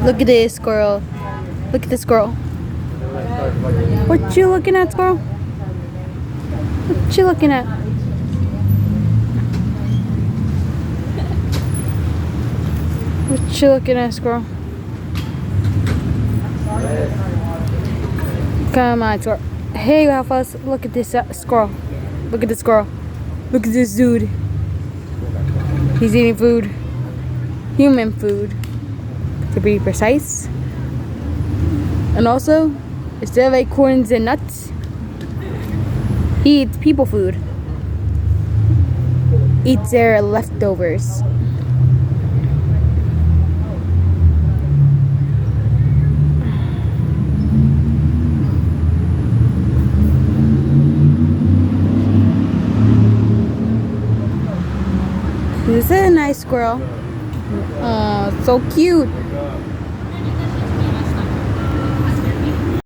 Look at this squirrel. Look at this squirrel. What you looking at, squirrel? What you looking at? What you looking at, squirrel? Come on, squirrel. Hey, Alphas, look at this squirrel. Look at this squirrel. Look at this dude. He's eating food. Human food, to be precise. And also, instead of acorns and nuts, he eats people food. Eats their leftovers. This is a nice squirrel. Oh, so cute.